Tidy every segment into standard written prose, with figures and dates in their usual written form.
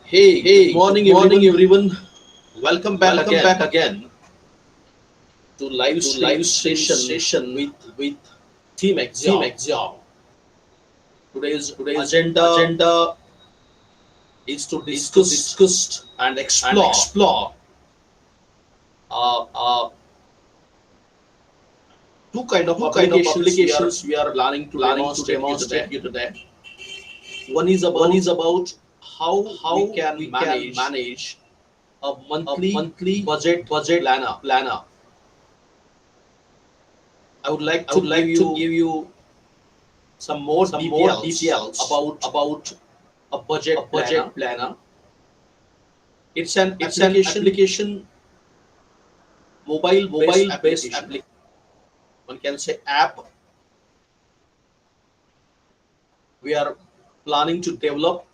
Hey, good morning everyone. Welcome back again to live to stream live stream session session with with Team Team Axiom. Axiom. Today's Today's agenda agenda is to is to discuss discuss and and explore explore uh, uh, two kind of two kind of applications we are applications we are planning to planning to demonstrate you today. demonstrate you today. One is One about is about how we how can we can manage manage a a monthly monthly budget budget planner. planner. I would like I to would give like to you give you some more some more details details about about a a budget planner. budget planner. It's an It's an application, application, mobile based mobile based application. application. One can say app we are planning to develop.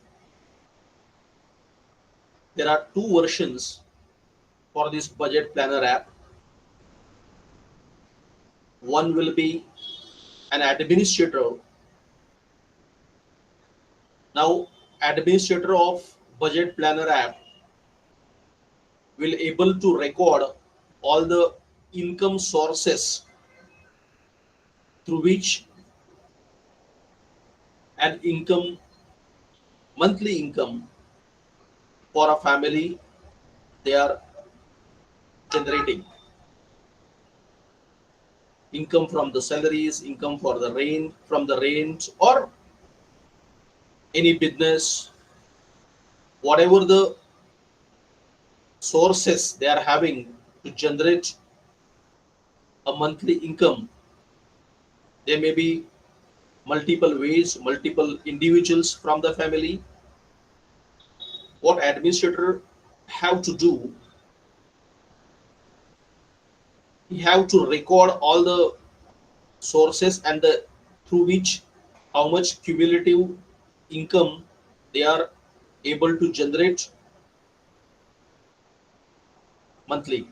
There are two versions for this budget planner app. One will be an administrator. Now, administrator of budget planner app will able to record all the income sources through which an income, monthly income for a family they are generating. Income from the salaries, income for the rent, from the rent, or any business, whatever the sources they are having to generate a monthly income. There may be multiple ways, multiple individuals from the family. What administrator have to do, he have to record all the sources and the through which how much cumulative income they are able to generate monthly.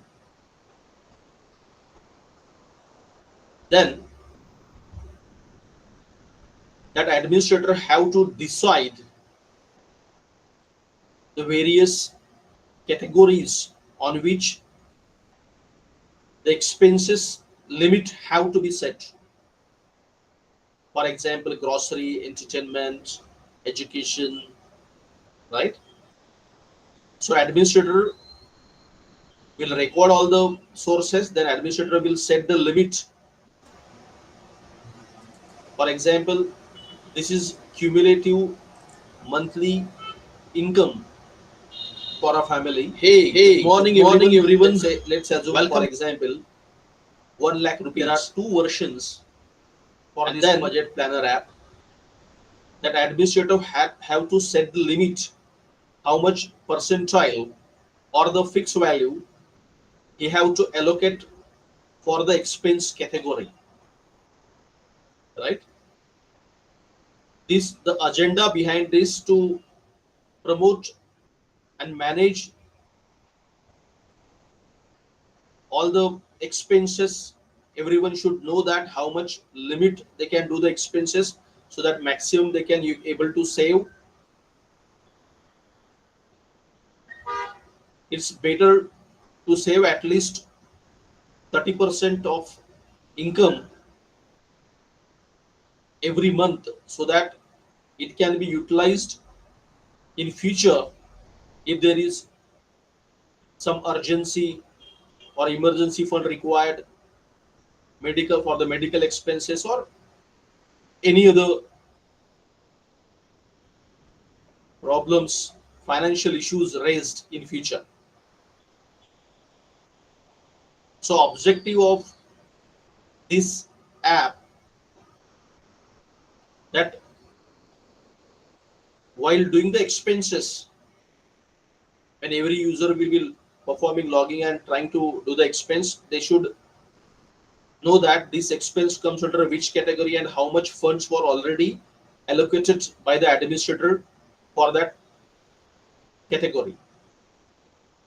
Then that administrator have to decide the various categories on which the expenses limit have to be set. For example, grocery, entertainment, education, right? So administrator will record all the sources, then administrator will set the limit. For example, this is cumulative monthly income for a family. Good Good morning morning everyone. everyone. Let's assume for Welcome. example 1 lakh There are rupees, two versions, for and this then budget planner app. That administrator have to set the limit, how much percentile or the fixed value he have to allocate for the expense category, right? This the agenda behind this to promote and manage all the expenses. Everyone should know that how much limit they can do the expenses, so that maximum they can able to save. It's better to save at least 30% of income every month, so that it can be utilized in future if there is some urgency or emergency fund required, medical, for the medical expenses, or any other problems, financial issues raised in future. So objective of this app, that while doing the expenses, when every user will be performing logging and trying to do the expense, they should know that this expense comes under which category and how much funds were already allocated by the administrator for that category.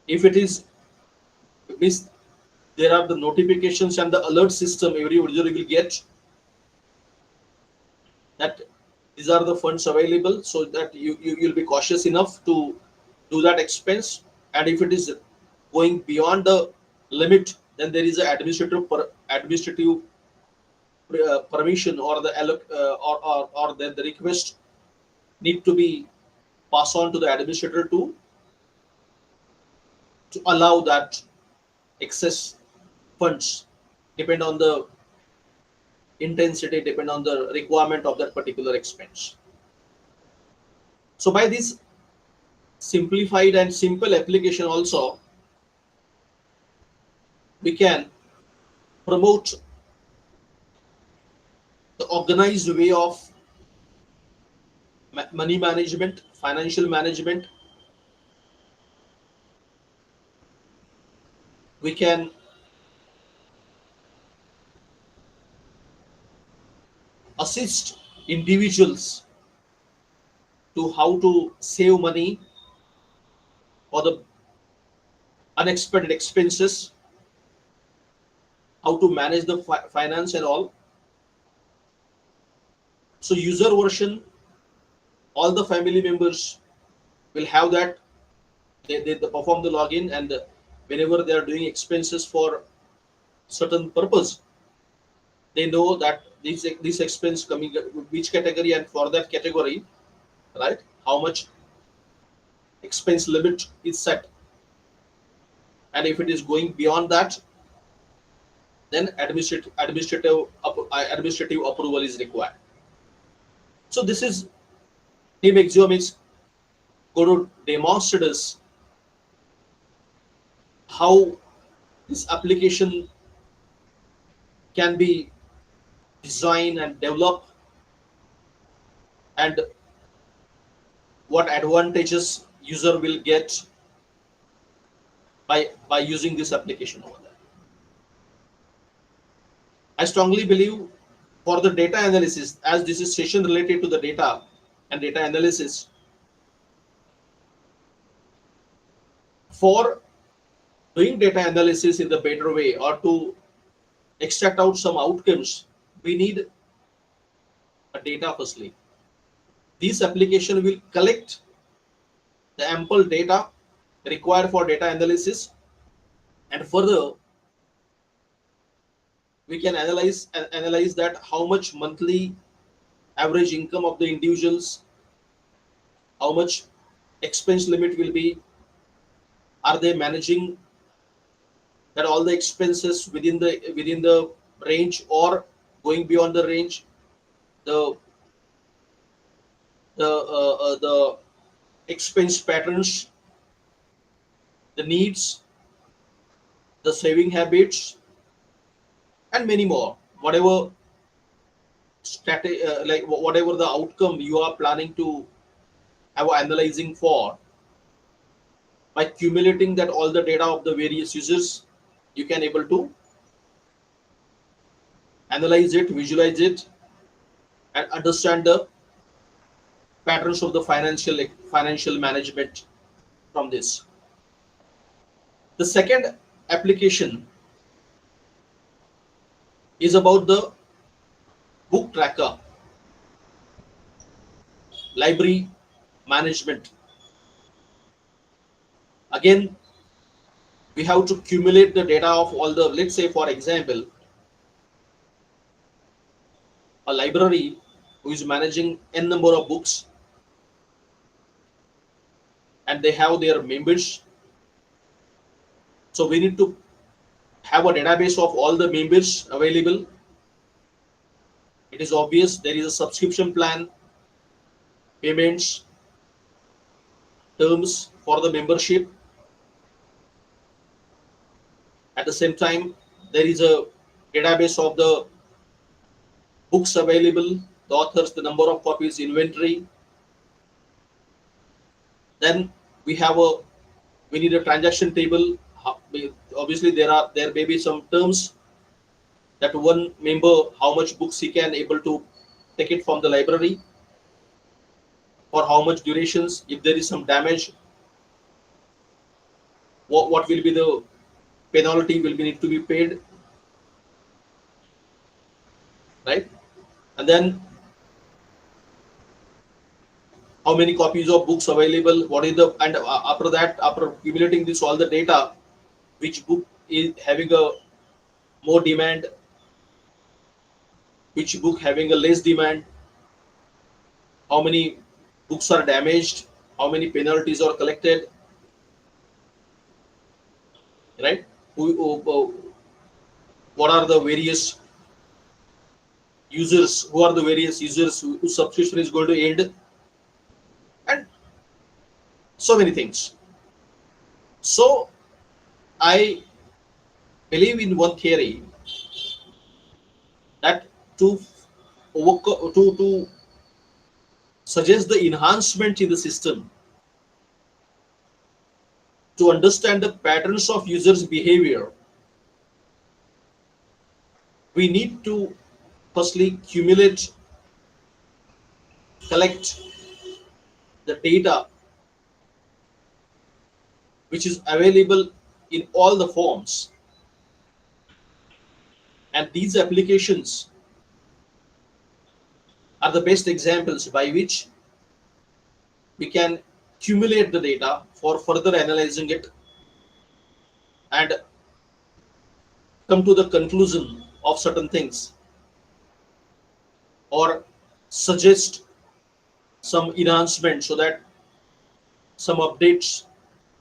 If it is miss, there are the notifications and the alert system every user will get, that these are the funds available, so that you'll be cautious enough to do that expense, and if it is going beyond the limit, then there is an administrative permission, or the or then the request need to be passed on to the administrator to allow that excess funds, depend on the intensity, depend on the requirement of that particular expense. So by this simplified and simple application also, we can promote the organized way of money management, financial management. We can assist individuals to how to save money for the unexpected expenses, how to manage the finance and all. So user version, all the family members will have that. They perform the login, and whenever they are doing expenses for certain purpose, they know that this expense coming which category, and for that category, right, how much expense limit is set, and if it is going beyond that, then administrative approval is required. So this is Team Axiom is going to demonstrate us how this application can be designed and developed, and what advantages user will get by using this application over there. I strongly believe for the data analysis, as this is session related to the data and data analysis, for doing data analysis in the better way, or to extract out some outcomes, we need a data firstly. This application will collect the ample data required for data analysis, and further we can analyze that how much monthly average income of the individuals, how much expense limit will be, are they managing that all the expenses within the range or going beyond the range, the the expense patterns, the needs, the saving habits, and many more. Whatever like whatever the outcome you are planning to have analyzing for, by accumulating that all the data of the various users, you can able to analyze it, visualize it, and understand the patterns of the financial management from this. The second application is about the book tracker, library management. Again, we have to accumulate the data of all the, let's say for example, a library who is managing n number of books, and they have their members. So we need to have a database of all the members available. It is obvious there is a subscription plan, payments, terms for the membership. At the same time, there is a database of the books available, the authors, the number of copies, inventory. Then we need a transaction table. Obviously, there may be some terms that one member how much books he can able to take it from the library, for how much durations. If there is some damage, what will be the penalty will be need to be paid, right? And then how many copies of books available, what is the, and after that, after accumulating this all the data, which book is having a more demand, which book having a less demand, how many books are damaged, how many penalties are collected, right? What are the various users, who are the various users whose subscription is going to end, and so many things. So I believe in one theory that to to suggest the enhancement in the system, to understand the patterns of users' behavior, we need to firstly accumulate, collect the data which is available in all the forms, and these applications are the best examples by which we can accumulate the data for further analyzing it and come to the conclusion of certain things, or suggest some enhancement so that some updates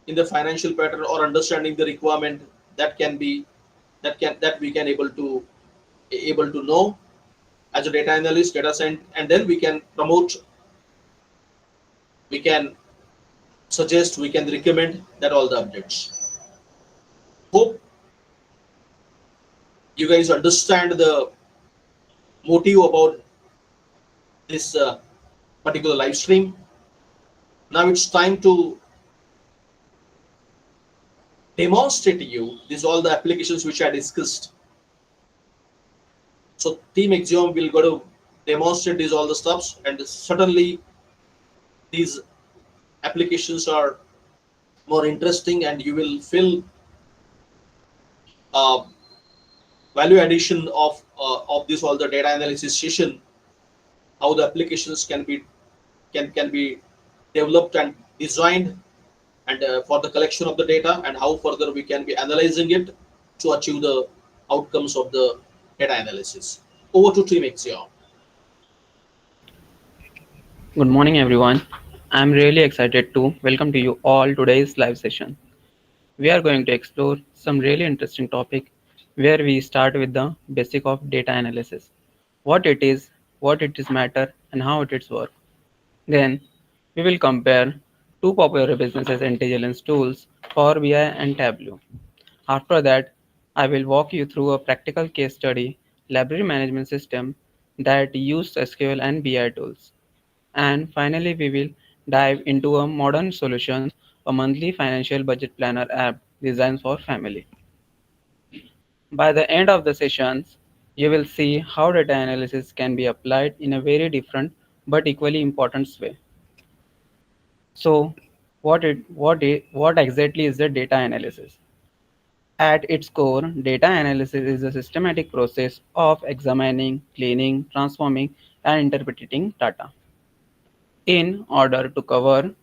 in the financial pattern or understanding the requirement that can be, that we can able to know as a data analyst, data scientist, and then we can promote, we can suggest, we can recommend that all the updates. Hope you guys understand the motive about this particular live stream. Now it's time to demonstrate to you these all the applications which I discussed. So Team Axiom will go to demonstrate these all the stuffs, and certainly these applications are more interesting, and you will feel uh, value addition of this all the data analysis session, how the applications can be developed and designed, and for the collection of the data, and how further we can be analyzing it to achieve the outcomes of the data analysis. Over to Team Axiom. Good morning, everyone. I'm really excited to welcome to you all today's live session. We are going to explore some really interesting topic where we start with the basic of data analysis, what it is, what it is matter, and how it is work. Then we will compare two popular businesses intelligence tools, Power BI and Tableau. After that, I will walk you through a practical case study library management system that use SQL and BI tools. And finally, we will dive into a modern solutions, a monthly financial budget planner app designed for family. By the end of the sessions, you will see how data analysis can be applied in a very different but equally important way. So, what exactly is the data analysis? At its core, data analysis is a systematic process of examining, cleaning, transforming, and interpreting data in order to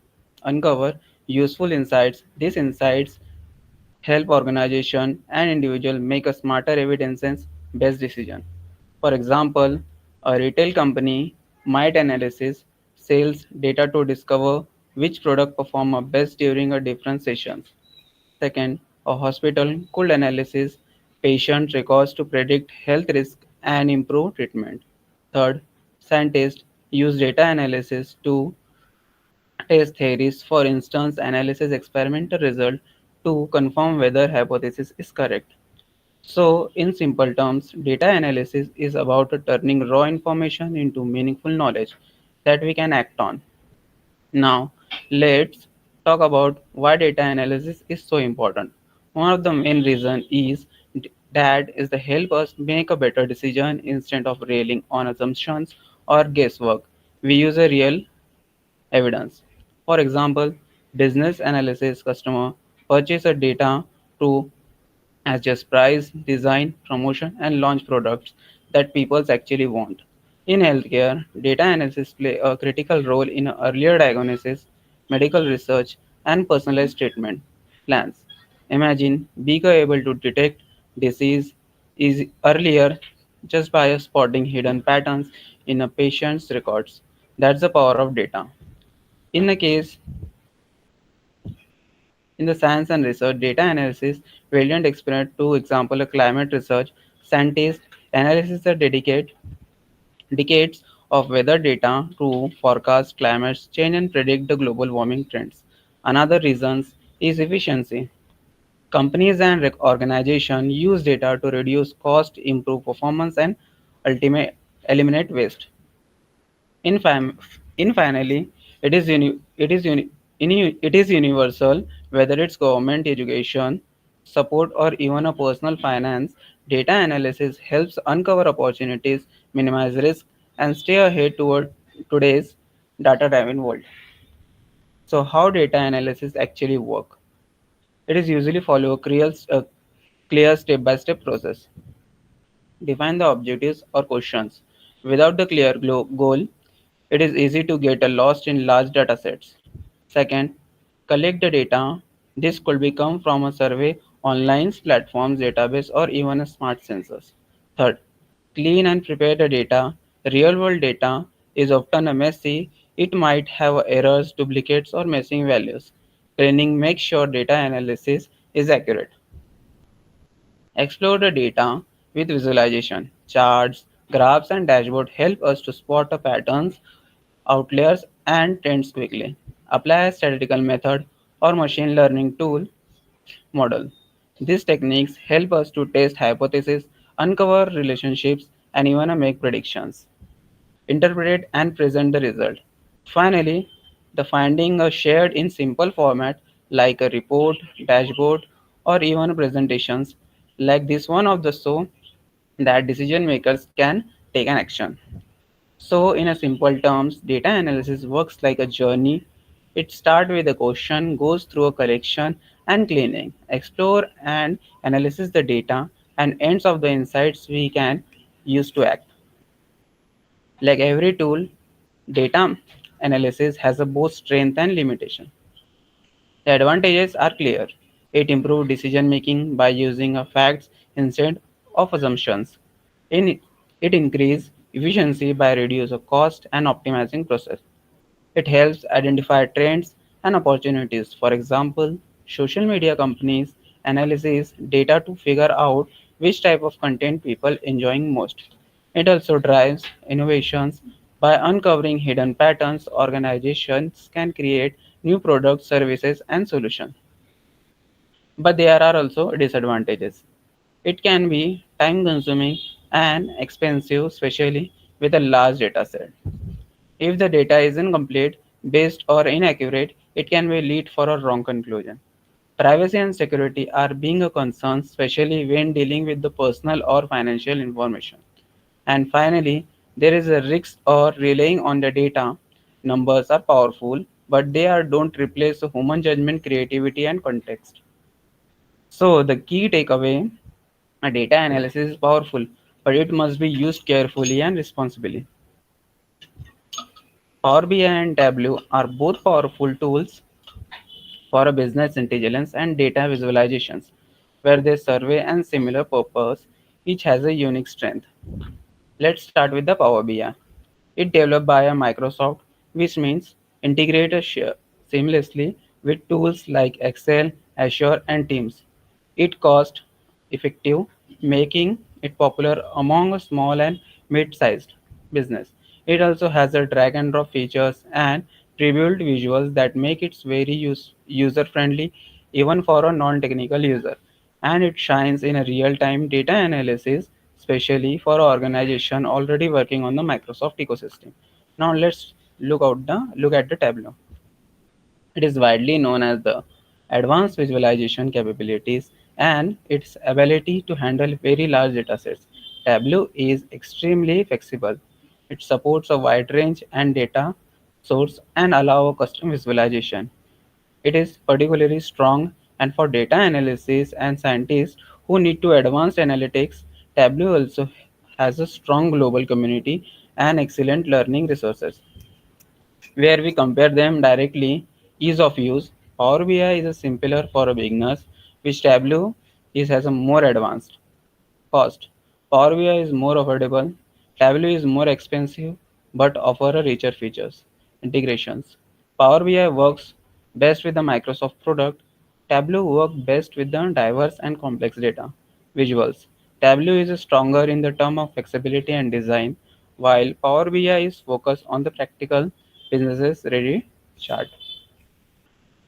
uncover useful insights. These insights help organization and individual make a smarter evidence-based decision. For example, a retail company might analyze sales data to discover which product perform best during a different sessions. Second, a hospital could analyze patient records to predict health risk and improve treatment. Third, scientists use data analysis to test theories, for instance, analysis experimental result to confirm whether hypothesis is correct. So, in simple terms, data analysis is about turning raw information into meaningful knowledge that we can act on. Now, let's talk about why data analysis is so important. One of the main reasons is that is to help us make a better decision instead of relying on assumptions or guesswork. We use a real evidence. For example, business analysis customer purchase a data to adjust price, design, promotion, and launch products that people actually want. In healthcare, data analysis play a critical role in earlier diagnosis, medical research, and personalized treatment plans. Imagine being able to detect disease is earlier just by spotting hidden patterns in a patient's records. That's the power of data. In the case in the science and research, data analysis, valiant experiment, to example, a climate research, scientists analysis the dedicate decades of weather data to forecast climate change and predict the global warming trends. Another reason is efficiency. Companies and organizations use data to reduce cost, improve performance, and ultimate eliminate waste. In, fam- in finally, it is universal, whether it's government, education, support, or even a personal finance. Data analysis helps uncover opportunities, minimize risk, and stay ahead toward today's data-driven world. So, how data analysis actually work? It is usually follow a clear step-by-step process. Define the objectives or questions. Without the clear goal, it is easy to get lost in large data sets. Second, collect the data. This could become from a survey, online platforms, database, or even a smart sensors. Third, clean and prepare the data. Real world data is often a messy. It might have errors, duplicates, or missing values. Cleaning makes sure data analysis is accurate. Explore the data with visualization. Charts, graphs, and dashboard help us to spot the patterns, outliers, and trends quickly. Apply a statistical method or machine learning tool model. These techniques help us to test hypotheses, uncover relationships, and even make predictions. Interpret and present the result. Finally, the findings are shared in simple format like a report, dashboard, or even presentations like this one of the so that decision makers can take an action. So, in a simple terms, data analysis works like a journey. It starts with a question, goes through a collection and cleaning, explore and analysis the data, and ends of the insights we can use to act. Like every tool, data analysis has a both strength and limitation. The advantages are clear. It improves decision making by using facts instead of assumptions. In it increases efficiency by reducing cost and optimizing process. It helps identify trends and opportunities. For example, social media companies analyze data to figure out which type of content people enjoying most. It also drives innovations by uncovering hidden patterns. Organizations can create new products, services, and solutions. But there are also disadvantages. It can be time consuming and expensive, especially with a large data set. If the data is incomplete, based or inaccurate, it can be lead for a wrong conclusion. Privacy and security are being a concern, especially when dealing with the personal or financial information. And finally, there is a risk or relying on the data. Numbers are powerful, but they are don't replace the human judgment, creativity, and context. So the key takeaway: a data analysis is powerful, but it must be used carefully and responsibly. Power BI and Tableau are both powerful tools for a business intelligence and data visualizations, where they survey and similar purpose, each has a unique strength. Let's start with the Power BI. It developed by a Microsoft, which means integrate a share seamlessly with tools like Excel, Azure, and Teams. It cost effective, making it popular among a small and mid-sized business. It also has a drag and drop features and pre-built visuals that make it very user-friendly even for a non-technical user. And it shines in a real-time data analysis, especially for organization already working on the Microsoft ecosystem. Now let's look at the Tableau. It is widely known as the advanced visualization capabilities and its ability to handle very large datasets. Tableau is extremely flexible. It supports a wide range and data source and allow custom visualization. It is particularly strong and for data analysis and scientists who need to advanced analytics. Tableau also has a strong global community and excellent learning resources. Where we compare them directly, ease of use, Power BI is a simpler for beginners, which Tableau has a more advanced. Cost, Power BI is more affordable, Tableau is more expensive but offer a richer features. Integrations, Power BI works best with the Microsoft product, Tableau works best with the diverse and complex data. Visuals, Tableau is stronger in the term of flexibility and design, while Power BI is focused on the practical businesses ready chart.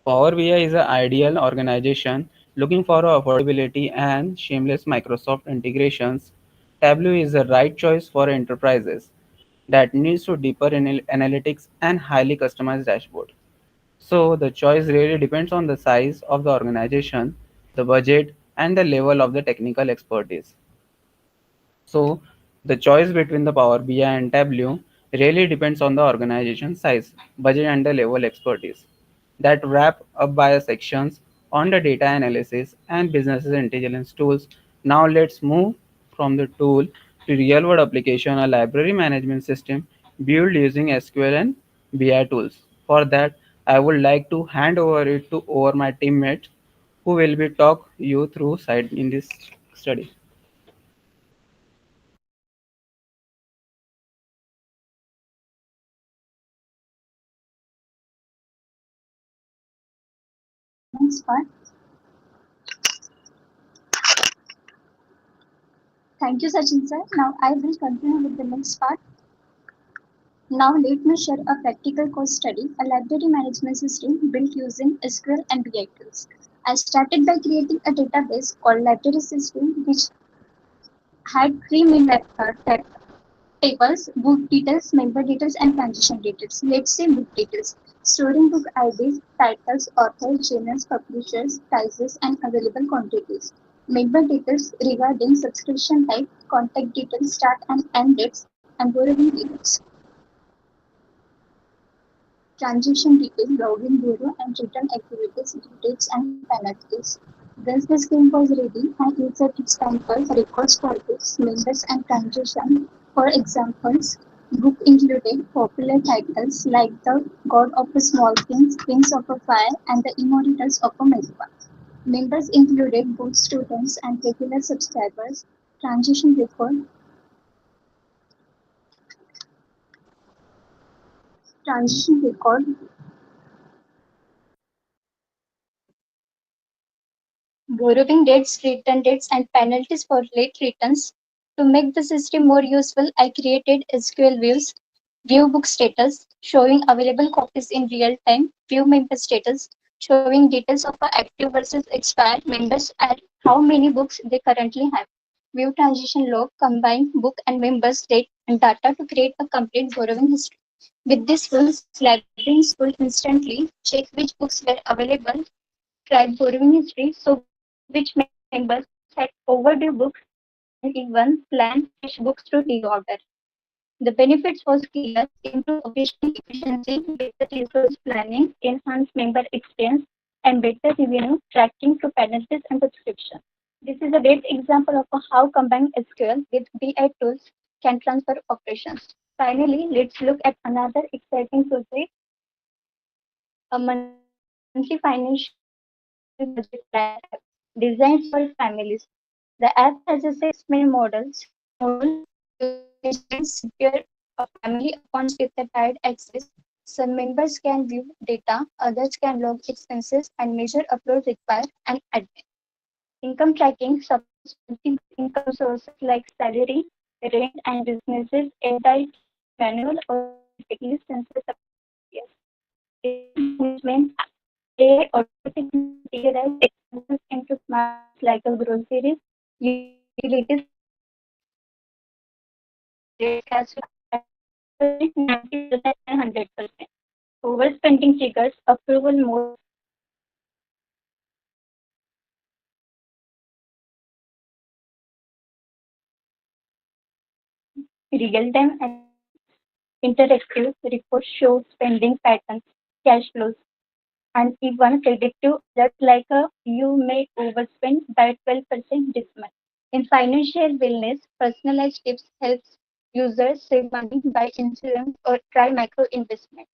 Power BI is an ideal organization looking for affordability and seamless Microsoft integrations. Tableau is the right choice for enterprises that needs to deeper analytics and highly customized dashboard. So the choice really depends on the size of the organization, the budget, and the level of the technical expertise. So the choice between the Power BI and Tableau really depends on the organization size, budget, and the level expertise. That wrap up by sections on the data analysis and business intelligence tools. Now let's move from the tool to real world application, a library management system built using SQL and BI tools. For that, I would like to hand over it to over my teammates who will be talk you through side in this study. Next part. Thank you, Sachin sir. Now I will continue with the next part. Now let me share a practical case study, a library management system built using SQL and BI tools. I started by creating a database called library system which had three main tables: book details, member details, and transaction details. Let's say book details, storing book IDs, titles, authors, journals, publishers, prices, and available quantities. Member details regarding subscription type, contact details, start and end dates, and borrowing details. Transaction details, login, borrow, and return activities, due dates, and penalties. Once the scheme was ready, I insert example records for books, members, and transaction. For examples, book included popular titles like The God of the Small Things, Wings of a Fire, and The Immortals of a Melba. Members included both students and regular subscribers. Transaction record, transaction record, borrowing dates, return dates, and penalties for late returns. To make the system more useful, I created SQL views, view book status, showing available copies in real time, view member status, showing details of active versus expired members and how many books they currently have. View transition log, combine book and members date and data to create a complete borrowing history. With these tools, librarians could instantly check which books were available, track borrowing history, so which members had overdue books, and even plan fresh books through reorder. The benefits was clear: improve publishing efficiency, better resource planning, enhance member experience, and better revenue tracking through penalties and subscription. This is a great example of how combined SQL with BI tools can transfer operations. Finally, let's look at another exciting project, a monthly financial budget planner app designed for families. The app has a 6 main model, secure model, user engagement, secure a family accounts with the direct access. Some members can view data, others can log expenses and measure upload require and admin. Income tracking supports multiple income sources like salary, rent, and businesses entirely manual or automatically since the years. Expense management, AI automatically categorize expenses into smart buckets like a groceries, utilities, transport, and budget cash accuracy 90% and 100%. Overspending triggers approval mode, real-time analytics, interactive reports show spending patterns, cash flows, and even predictive alerts like you may overspend by 12% this month. In financial wellness, personalized tips helps Users save money, buy insurance, or try micro investment.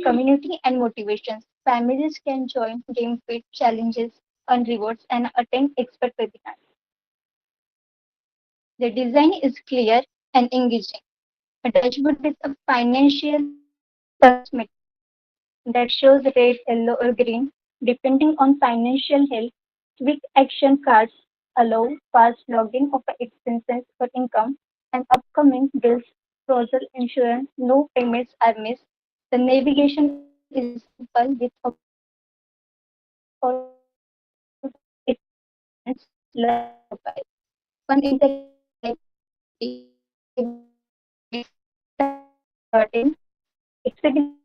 Community and motivations. Families can join game fit challenges, earn rewards, and attend expert webinars. The design is clear and engaging. A dashboard with a financial pulse meter that shows red, yellow, or green depending on financial health. Quick action cards allow fast logging of expenses or income and upcoming bills, social insurance, no payments are missed. The navigation is simple with options like it love mobile. Fun interactive like starting executive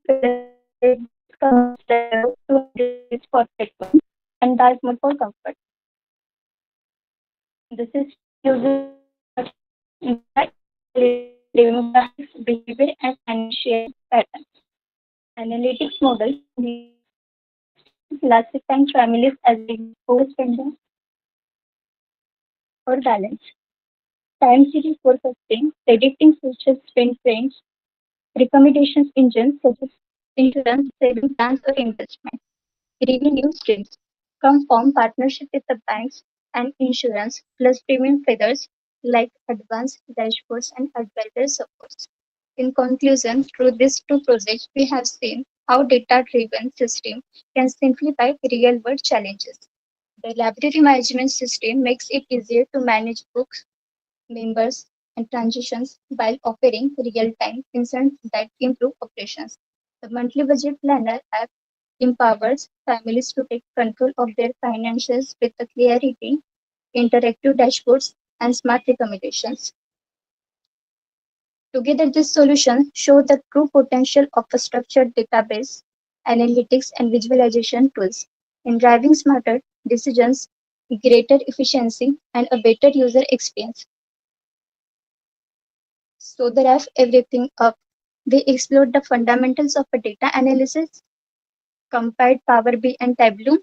red comes yellow 200 rupees for platform and dark mode for comfort. The system uses data demographics, behavior, and financial patterns. Analytics model classifying families as being overspending or balanced. Time series forecasting, predicting future spend trends, recommendations engines such as insurance, saving plans, or investment. Revenue streams come from partnership with the banks and insurance, plus premium feathers like advanced dashboards and advisor supports. In conclusion, through these two projects, we have seen how data-driven system can simplify real-world challenges. The library management system makes it easier to manage books, members, and transitions while offering real-time insights that improve operations. The monthly budget planner app empowers families to take control of their finances with the clarity, interactive dashboards, and smart recommendations. Together, these solutions show the true potential of a structured database, analytics, and visualization tools in driving smarter decisions, greater efficiency, and a better user experience. So, to wrap everything up, we explored the fundamentals of a data analysis, compared Power BI and Tableau,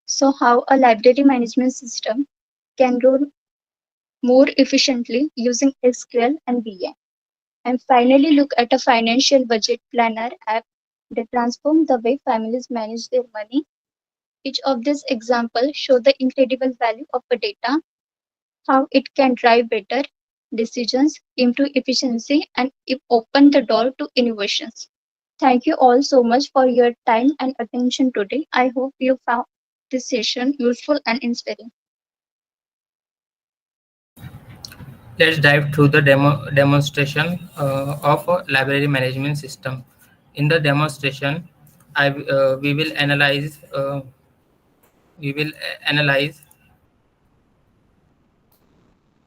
so how a library management system can run more efficiently using SQL and BI. And finally, look at a financial budget planner app that transform the way families manage their money. Each of these examples show the incredible value of the data, how it can drive better decisions, improve efficiency, and open the door to innovations. Thank you all so much for your time and attention today. I hope you found this session useful and inspiring. Let's dive through the demonstration of a library management system. In the demonstration, we will analyze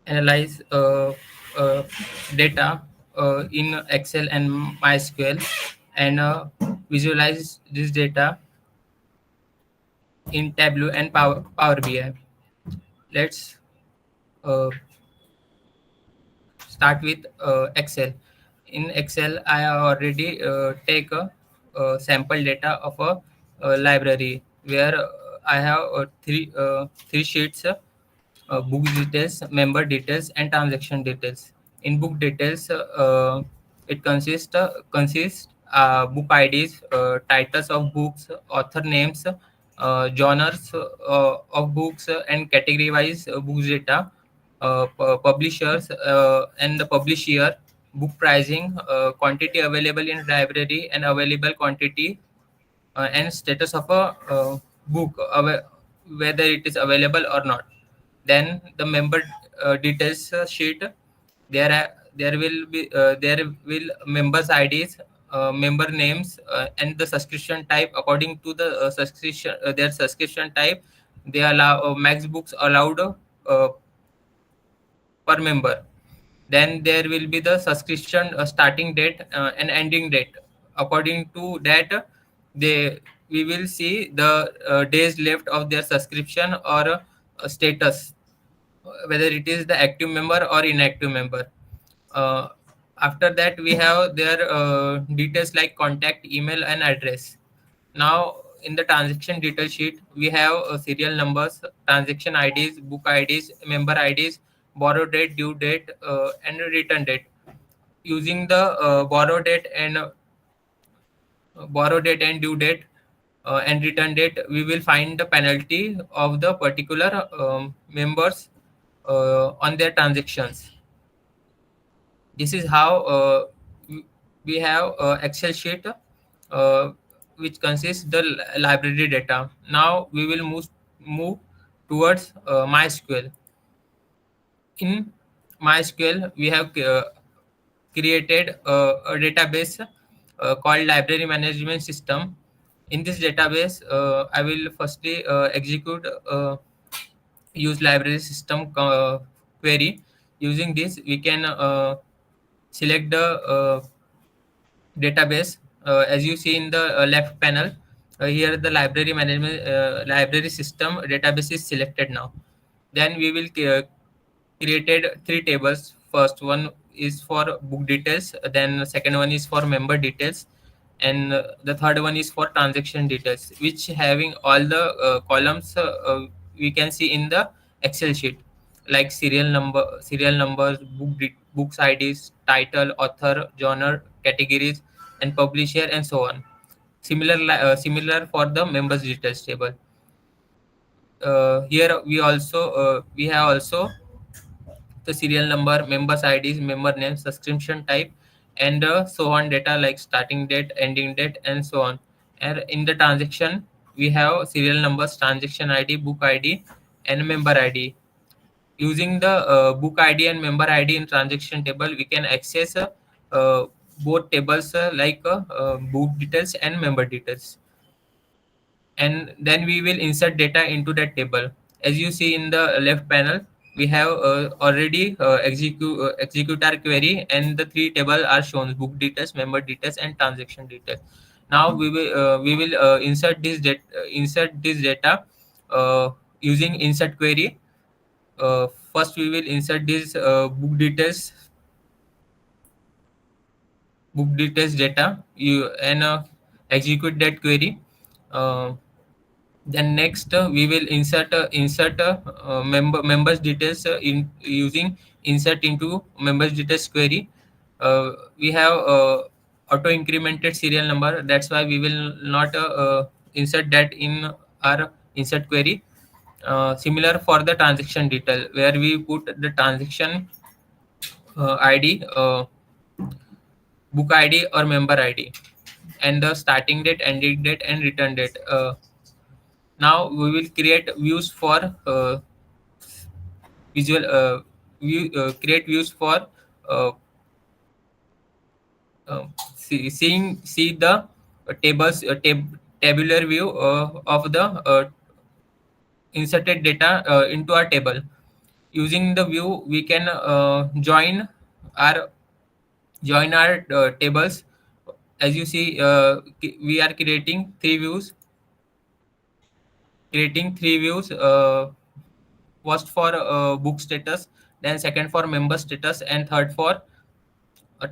analyze uh, data in Excel and MySQL, and visualize this data in Tableau and Power BI. Let's uh, start with Excel. In Excel, I already take a sample data of a library where I have three sheets: book details, member details, and transaction details. In book details, it consists book IDs, titles of books, author names, genres of books, and category-wise books data, publishers and the publisher, book pricing, quantity available in library and available quantity, and status of a book, whether it is available or not. Then the member details sheet. There will members IDs, member names, and the subscription type. According to the subscription their subscription type, they allow max books allowed per member. Then there will be the subscription starting date and ending date. According to that, they we will see the days left of their subscription or status, whether it is the active member or inactive member. uh, After that, we have their details like contact, email, and address. Now, in the transaction detail sheet, we have serial numbers, transaction IDs, book IDs, member IDs, borrow date, due date, and return date. using the borrow date and due date and return date, we will find the penalty of the particular members on their transactions. This is how we have Excel sheet uh, which consists the library data. Now we will move towards MySQL. In MySQL, we have created a database called Library Management System. In this database, I will firstly execute use library system query. Using this, we can select the database. As you see in the left panel, here the library system database is selected now. Then we will created three tables. First one is for book details, then second one is for member details, and the third one is for transaction details, which having all the columns we can see in the Excel sheet, like serial numbers, books IDs, title, author, genre, categories, and publisher, and so on. Similar for the members details table. Here we have also the serial number, members IDs, member name, subscription type, and so on data like starting date, ending date, and so on. And in the transaction, we have serial numbers, transaction ID, book ID, and member ID. Using the book ID and member ID in transaction table, we can access uh, both tables book details and member details, and then we will insert data into that table. As you see in the left panel, we have already execute our query, and the three table are shown: book details, member details, and transaction details. Now we will insert this data using insert query. First we will insert this book details data, you and execute that query. uh, then next we will insert members details in using insert into members details query. We have auto incremented serial number, that's why we will not insert that in our insert query. Similar for the transaction detail, where we put the transaction ID, book ID or member ID, and the starting date, ending date, and return date. Now we will create views for visual create views for uh, see the tables tabular view of the inserted data into our table. Using the view, we can our join our tables. As you see, we are creating three views. First for book status, then second for member status, and third for a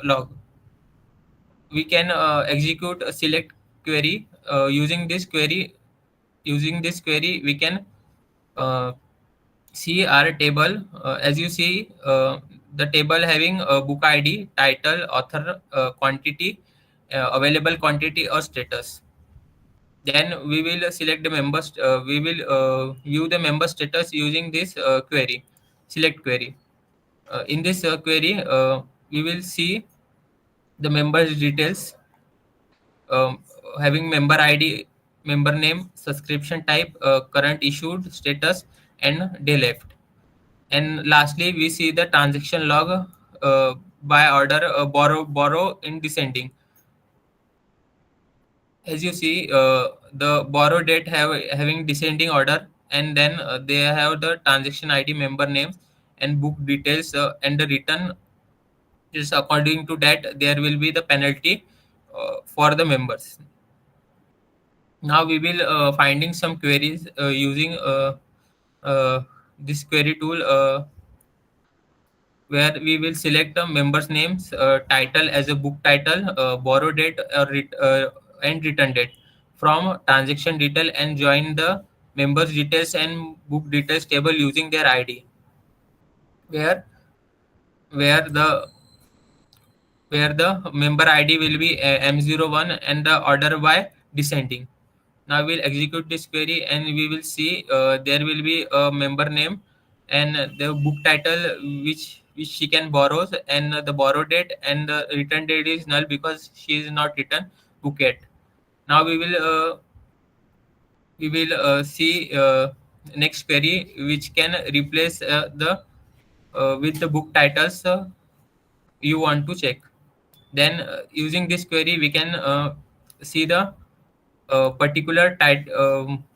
log. We can execute a select query. Using this query, we can uh, see our table. As you see, the table having a book ID, title, author, quantity, available quantity, or status. Then we will select the members. We will view the member status using this query, select query. In this query, we will see the members details, um, having member ID, member name, subscription type, current issued status, and day left. And lastly, we see the transaction log by order, borrow in descending. As you see, the borrow date having descending order, and then they have the transaction ID, member name, and book details, and the return is according to that there will be the penalty for the members. Now we will finding some queries using uh, this query tool, where we will select the members names, title as a book title, borrow date, and return date from transaction detail, and join the members details and book details table using their ID, where where the member ID will be M01 and the order by descending. Now we'll execute this query and we will see there will be a member name and the book title which she can borrow, and the borrow date, and the return date is null because she is not returned book yet. Now we will see next query which can replace the with the book titles you want to check. Then using this query we can see the particular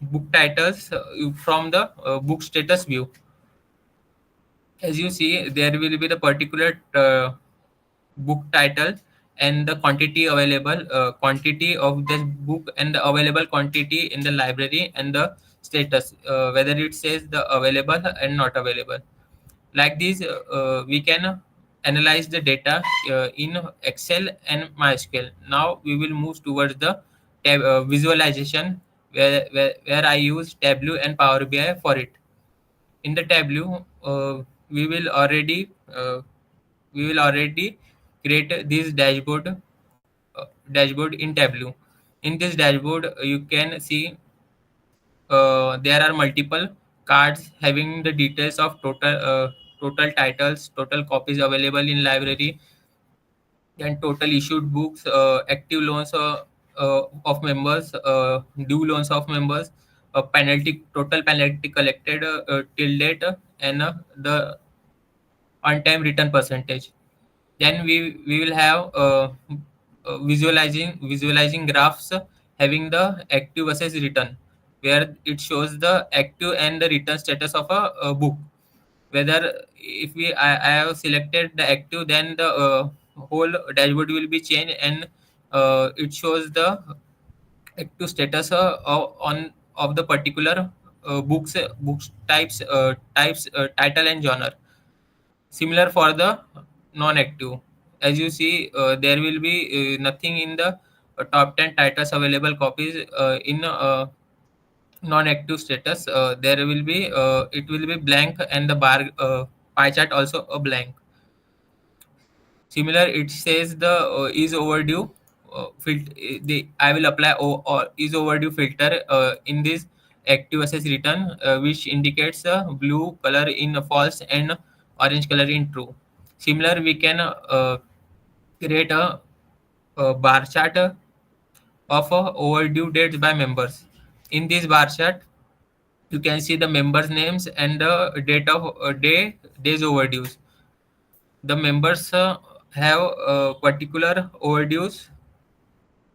book titles from the book status view. As you see, there will be the particular book title and the quantity available, quantity of this book and the available quantity in the library, and the status, whether it says the available and not available. Like this we can analyze the data in Excel and MySQL. Now we will move towards the visualization, where I use Tableau and Power BI for it. In the Tableau we will already create this dashboard in Tableau. In this dashboard you can see there are multiple cards having the details of total titles, total copies available in library, and total issued books, active loans of members, due loans of members, total penalty collected till date, and the on time return percentage. Then we will have visualizing graphs having the active versus return, where it shows the active and the return status of a book. Whether if I have selected the active, then the whole dashboard will be changed, and it shows the active status on of the particular books types, title and genre. Similar for the non-active. As you see, there will be nothing in the top 10 titles available copies in non-active status. There will be it will be blank, and the pie chart also a blank. Similar, it says the is overdue the I will apply or is overdue filter in this active access return, which indicates blue color in false and orange color in true. Similar, we can create a bar chart of overdue dates by members. In this bar chart you can see the members names and the date of days overdues. The members have particular overdues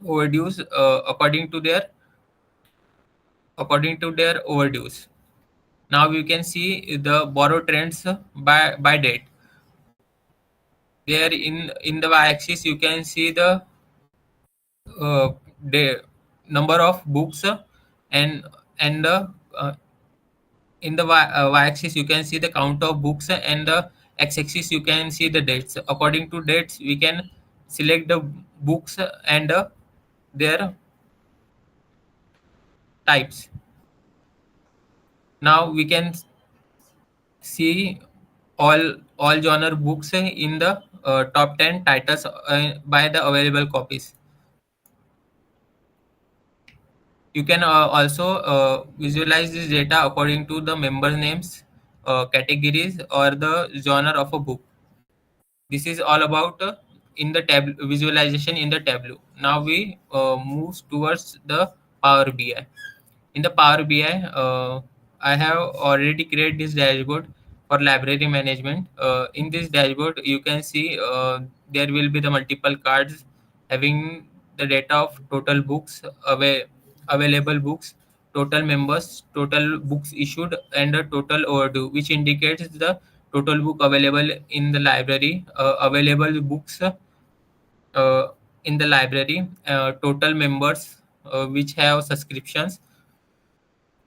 according to their overdues. Now you can see the borrow trends by date. There in the y-axis you can see the uh, the number of books, and the in the y-axis you can see the count of books, and the x-axis you can see the dates. According to dates we can select the books and their types. Now we can see all genre books in the top 10 titles by the available copies. You can also visualize this data according to the member names, categories, or the genre of a book. This is all about in the tab visualization in the Tableau. Now we move towards the Power BI. In the Power BI, I have already created this dashboard for library management. In this dashboard, you can see there will be the multiple cards having the data of total books, available books, total members, total books issued, and the total overdue, which indicates the total book available in the library, available books in the library, total members which have subscriptions,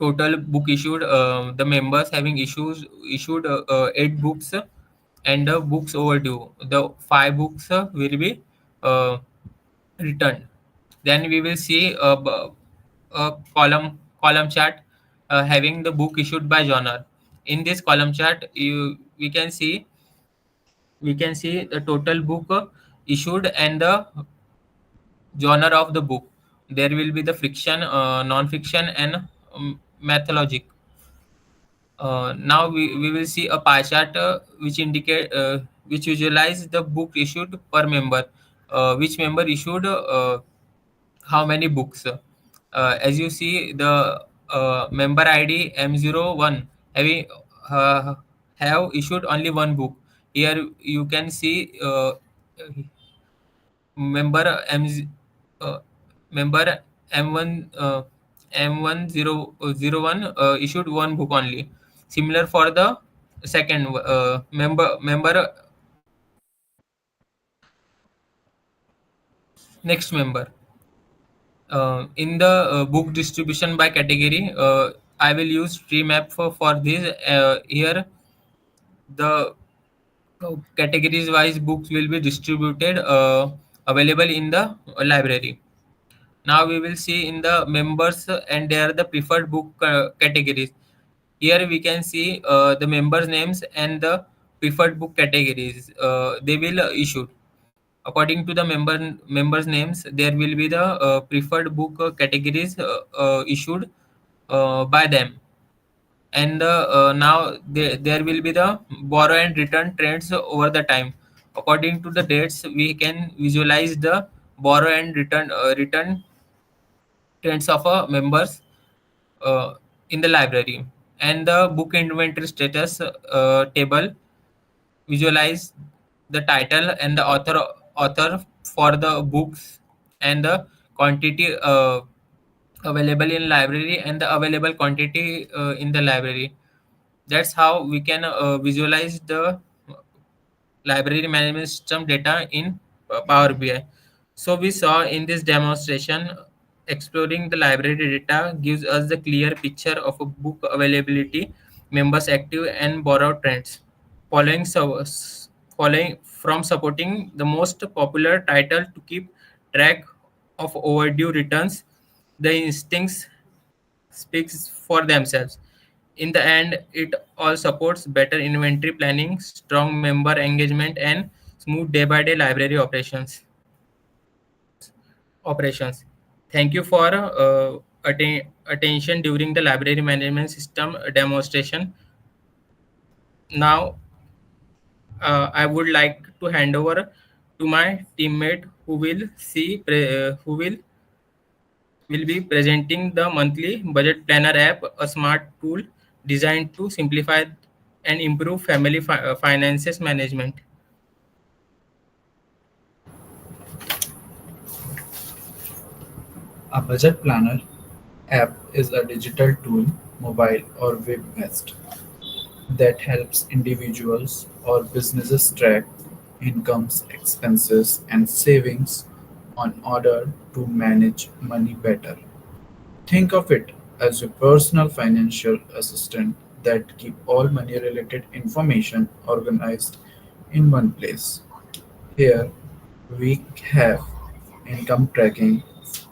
total book issued, the members having issued 8 books, and the books overdue, the 5 books will be uh, returned. Then we will see a column chart having the book issued by genre. In this column chart we can see we can see the total book issued and the genre of the book. There will be the fiction, non-fiction, and mythologic. Now we will see a pie chart which visualize the book issued per member. Which member issued how many books. As you see, the member ID M01 having uh, have issued only one book. Here you can see member uh, member M1 M1001 issued one book only. Similar for the second member next member. In the book distribution by category, I will use tree map for this. Here the categories wise books will be distributed available in the library. Now we will see in the members and there are the preferred book categories. Here we can see the members names and the preferred book categories they will issued. According to the members names, there will be the preferred book categories issued by them. And now there will be the borrow and return trends over the time. According to the dates, we can visualize the borrow and return trends of members uh, in the library. And the book inventory status table visualize the title and the author for the books and the quantity available in library and the available quantity in the library. That's how we can visualize the library management system data in Power BI. So we saw in this demonstration, exploring the library data gives us the clear picture of a book availability, members active and borrowed trends. Following, following from supporting the most popular title to keep track of overdue returns, the instincts speaks for themselves. In the end, it all supports better inventory planning, strong member engagement, and smooth day-by-day library operations. Thank you for attention during the library management system demonstration. Now, I would like to hand over to my teammate who will be presenting the monthly budget planner app, a smart tool designed to simplify and improve family finances management. A budget planner app is a digital tool, mobile or web-based, that helps individuals or businesses track incomes, expenses, and savings in order to manage money better. Think of it as your personal financial assistant that keep all money related information organized in one place. Here we have income tracking,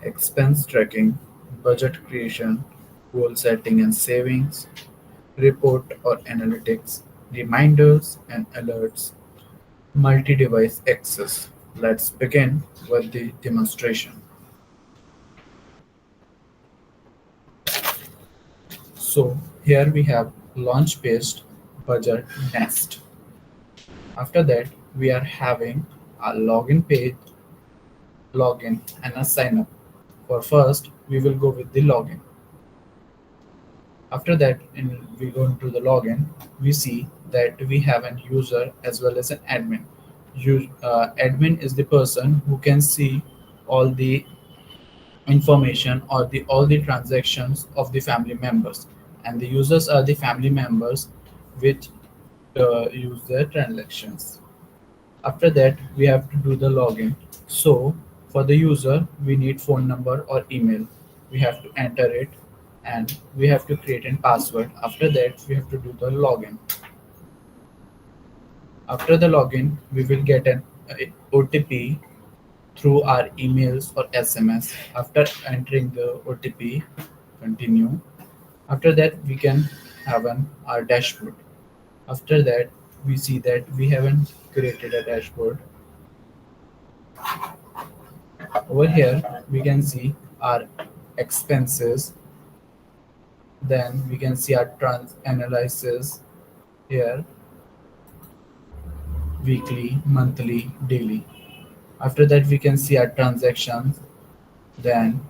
expense tracking, budget creation, goal setting and savings, report or analytics, reminders and alerts, multi-device access. Let's begin with the demonstration. So here we have launch-based budget nest. After that, we are having a login page, login and a sign up. For first, we will go with the login. After that, we go into the login, we see that we have an user as well as an admin. Admin is the person who can see all the information or the all the transactions of the family members, and the users are the family members which use their transactions. After that, we have to do the login. So for the user, we need phone number or email. We have to enter it and we have to create a password. After that, we have to do the login. After the login, we will get an OTP through our emails or SMS. After entering the OTP, continue. After that, we can have our dashboard. After that, we see that we have created a dashboard. Over here we can see our expenses, then we can see our trans analysis here, weekly, monthly, daily. After that we can see our transactions, then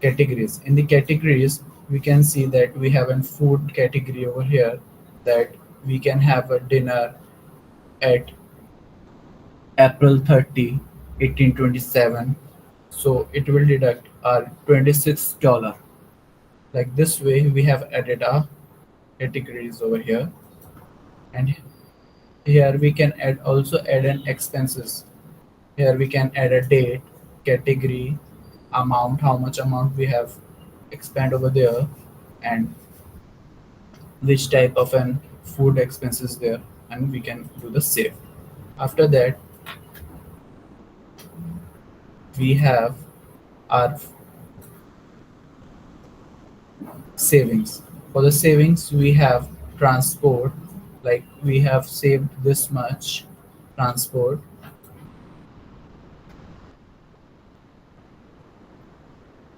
categories. In the categories we can see that we have a food category over here, that we can have a dinner at April 30, 1827, so it will deduct our $26. Like this way we have added our categories over here, and here we can add also add an expenses. Here we can add a date, category, amount, how much amount we have expand over there, and which type of an food expenses there, and we can do the save. After that we have our savings. For the savings we have transport, like we have saved this much transport,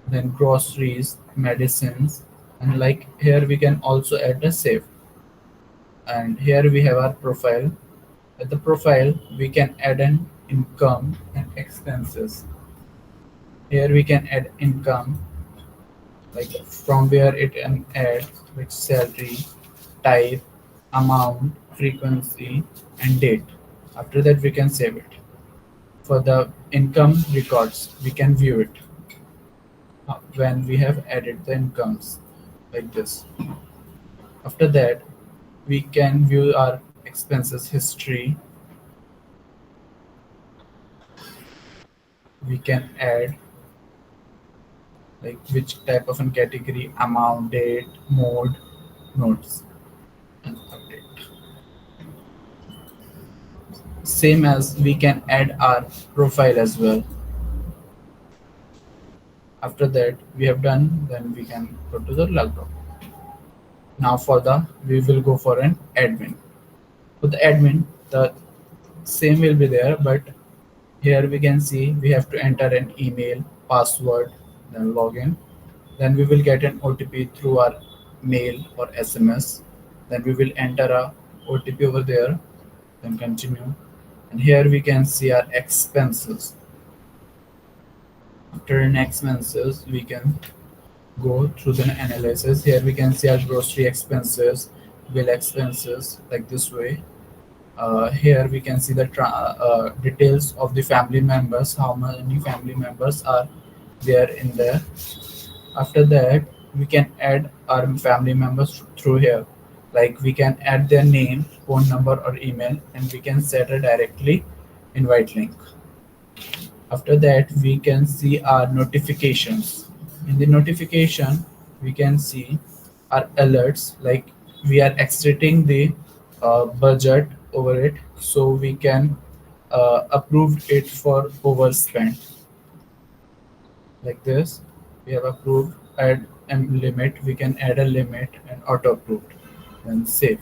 then groceries, medicines, and like here we can also add a save. And here we have our profile. At the profile we can add an income and expenses. Here we can add income, like from where it can add which salary, type, amount, frequency, and date. After that we can save it. For the income records we can view it when we have added the incomes, like this. After that we can view our expenses history. We can add like which type of a category, amount, date, mode, notes, and update. Same as we can add our profile as well. After that we have done, then we can go to the logbook. Now for the we will go for an admin. For the admin the same will be there, but here we can see we have to enter an email, password, then login. Then we will get an OTP through our mail or SMS. Then we will enter a OTP over there, then continue. And here we can see our expenses. After an expenses we can go through the analysis. Here we can see our grocery expenses, bill expenses, like this way. Here we can see the details of the family members, how many family members are there in there. After that we can add our family members through here, like we can add their name, phone number, or email, and we can set a directly invite link. After that we can see our notifications. In the notification we can see our alerts, like we are exceeding the budget over it, so we can approve it for overspend, like this. We have approved, add a limit, we can add a limit and auto approved, then save.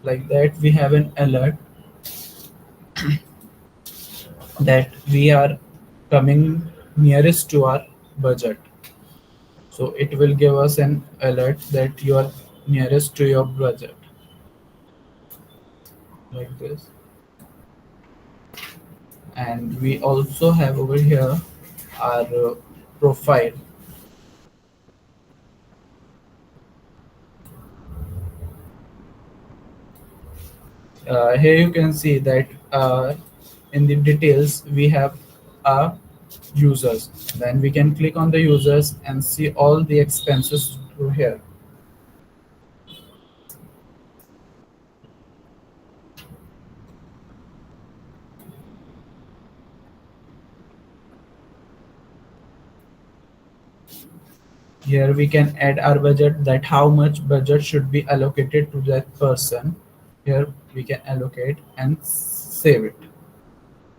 Like that we have an alert that we are coming nearest to our budget, so it will give us an alert that you are nearest to your budget, like this. And we also have over here our profile. Here you can see that in the details we have users. Then we can click on the users and see all the expenses through here. Here we can add our budget, that how much budget should be allocated to that person. Here we can allocate and save it.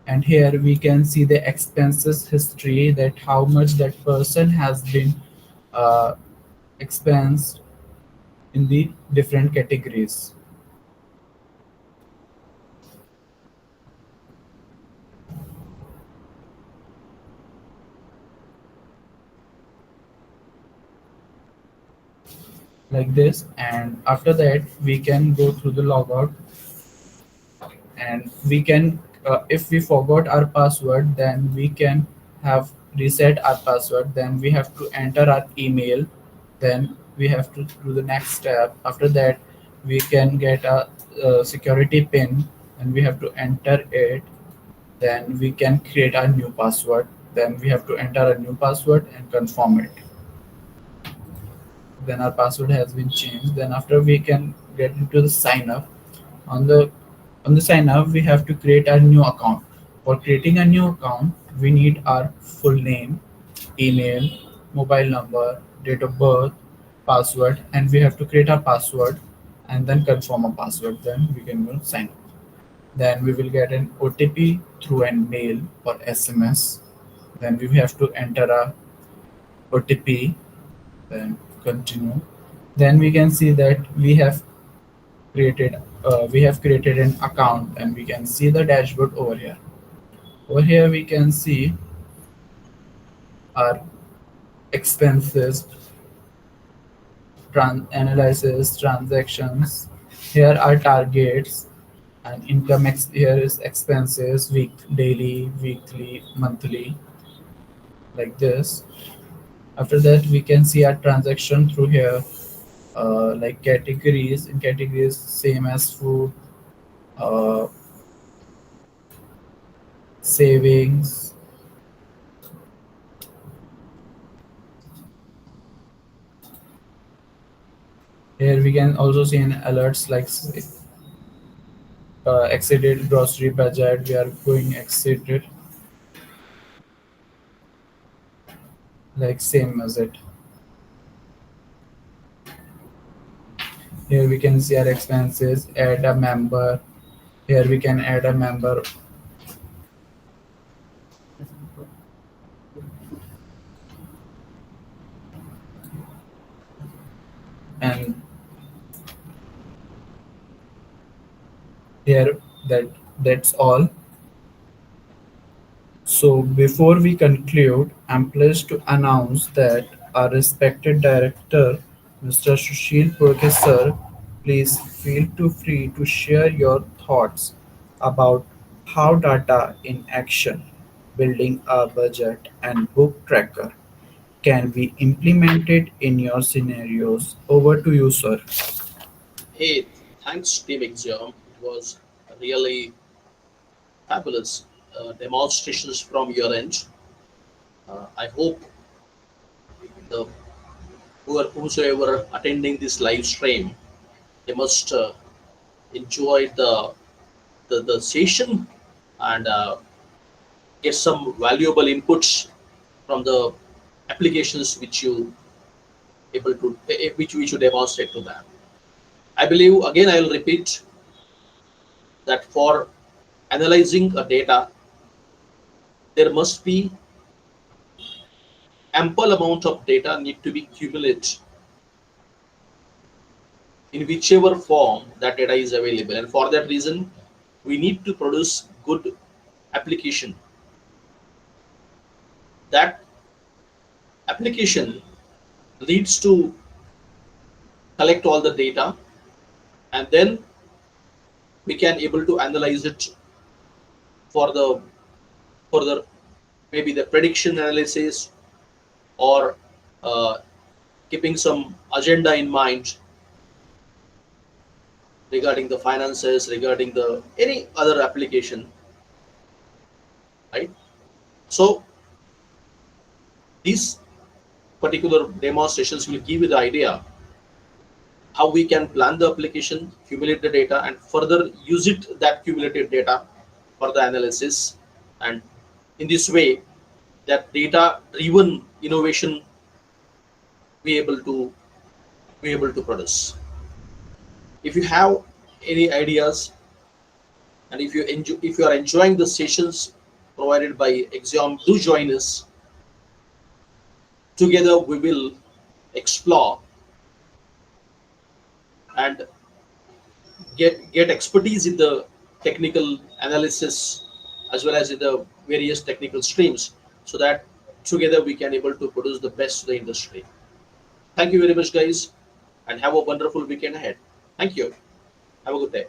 And here we can see the expenses history, that how much that person has been uh, expensed in the different categories. like this. And after that we can go through the logout, and we can if we forgot our password, then we can have reset our password, then we have to enter our email, then we have to do the next step. After that we can get a security pin, and we have to enter it, then we can create a new password, then we have to enter a new password and confirm it, then our password has been changed. Then after we can get into the sign up. On the sign up we have to create a new account. For creating a new account we need our full name, email, mobile number, date of birth, password, and we have to create a password and then confirm a password, then we can go sign up. Then we will get an OTP through an mail or SMS, then we have to enter a OTP, then continue. Then we can see that created we have created an account, and we can see the dashboard over here. Over here we can see our expenses, analysis, transactions. Here are targets, and here is expenses, daily, weekly, monthly, like this. After that we can see our transaction through here, like categories. In categories same as food, uh, savings. Here we can also see an alerts like exceeded grocery budget, we are going exceeded, like same as it. Here we can see our expenses, add a member. Here we can add a member, and here that's all. So before we conclude, I'm pleased to announce that our respected director, Mr. Sushil Purkar, please feel too free to share your thoughts about how data in action, building a budget and book tracker can be implemented in your scenarios. Over to you, sir. Hey, thanks, Team Axiom. It was really fabulous demonstrations from your end. I hope the whosoever attending this live stream, they must enjoy the session and get some valuable inputs from the applications which you able to which you demonstrate to them. I believe again I will repeat that for analyzing a data, there must be ample amount of data need to be accumulated in whichever form that data is available, and for that reason we need to produce good application. That application leads to collect all the data, and then we can able to analyze it for the further, maybe the prediction analysis, or uh, keeping some agenda in mind regarding the finances, regarding the any other application, right? So these particular demonstrations will give you the idea how we can plan the application, accumulate the data, and further use it, that accumulated data, for the analysis. And in this way, that data driven innovation be able to produce. If you have any ideas, and if you are enjoying the sessions provided by Axiom, do join us. Together we will explore and get expertise in the technical analysis as well as in the various technical streams, so that together we can able to produce the best to the industry. Thank you very much, guys. and have a wonderful weekend ahead. Thank you. Have a good day.